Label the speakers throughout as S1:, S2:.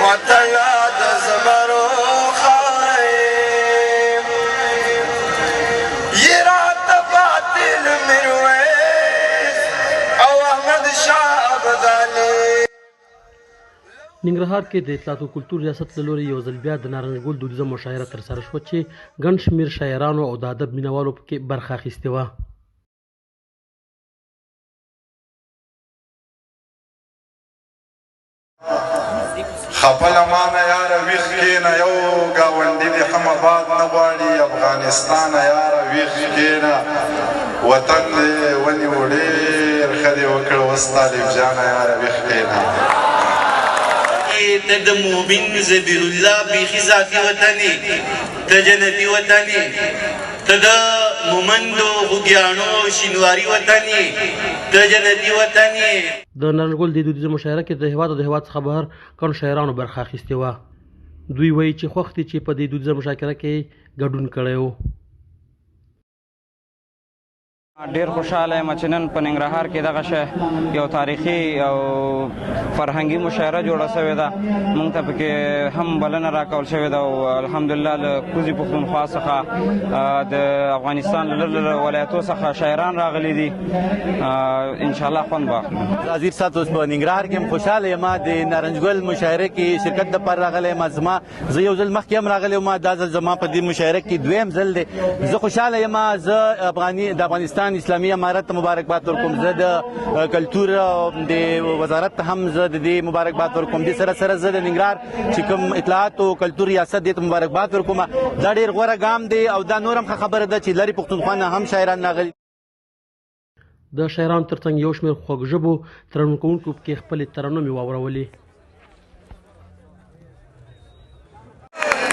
S1: ماته یاد زمرو خارې یې راته باطل میرویس او احمد شاه ابدالي.
S2: ننګرهار کې د اطلاعات او کلتور ریاست له لوري یو ځل بیا د نارنج ګل دودیزه مشاعره ترسره شوه چې ګڼ شمېر شاعرانو او د ادب مینهوالو پکې برخه اخیستې وه.
S3: خپل مانه یاره ویښ کېنه یو ګاونډي دې هم آباد نه غواړي افغانستانه یاره ویښ کېنه وطن دې ونیو ډېر ښه دې وکړه اوس طالب جانه یاره ویښ کېنه.
S4: ته د مومن ذبیح الله بیخي ذاتي وطني ته جنتي وطني ته د مومندو خوږیاڼو شینواري وطني ته جنتي وطني.
S2: د نارنج ګل د دودیزه مشاعره کې د هېواد او د هېواد څخه بهر ګڼو شاعرانو برخه اخیستې وه. دوی وایي چې خوښ دي چې په دې دودیزه مشاعره کې ګډون کړی و.
S5: ډیر خوشاله یم چې نن په ننګرهار کې دغه شی یو تاریخي او فرهنګي مشاعره جوړه شوې ده. موږ ته پکې هم بلنه راکول شوې ده او الحمدلله له کوزي پښتونخوا څخه د افغانستان له لرې ولایتو څخه شاعران راغلي دي. انشاءالله خوند به اخلو.
S6: وزیر صاحب اوس په ننګرهار کې هم خوشحاله یم د نارنج ګل مشاعره کې شرکت دپاره راغلی یم. زه یو ځل مخکې هم راغلی وم، دا ځل زما په دې مشاعره کې دویم ځل دی. زه خوشحاله یم. زه د افغانستان اسلامي امارت ته مبارکباد ورکوم. زه د کلتور د وزارت ته هم زه د دې مبارکباد ورکوم. دې سره سره زه د ننګرهار چې کوم اطلاعات او کلتور ریاست دې ته مبارکباد ورکوم. دا ډېر غوره ګام دی او دا نور هم ښه خبره ده چې لرې پښتونخوا نه هم شاعران راغلي.
S2: د شاعرانو ترڅنګ یو شمېر خوږ ژبو ترنم کوونکو پکې خپلې ترنمې واورولې.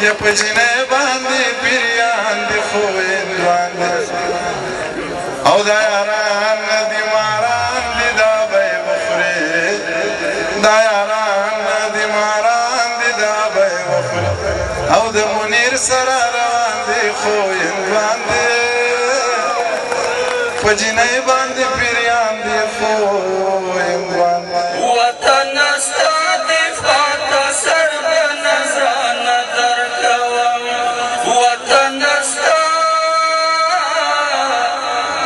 S3: یا په جینۍ باندې پیریان دي خویندوان دي او دا یاران ندي ماران دي دا به یې وخورې دا یاران ندي ماران دي دا به یې وخورې او د منیر سره روان دي خویندوان دي په جینۍ باندې پیریان دي خویندوان دي.
S4: وطن ستا دفاع ته سر به نذرانه درکوم وطن ستا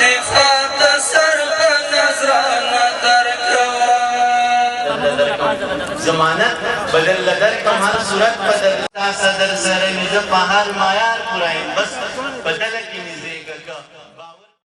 S4: دفاع ته سر به نذرانه درکوم
S7: ضمانت بدل لدر کم هر صورت بدل تا صدر سره مزه په هر معیار پورایم بس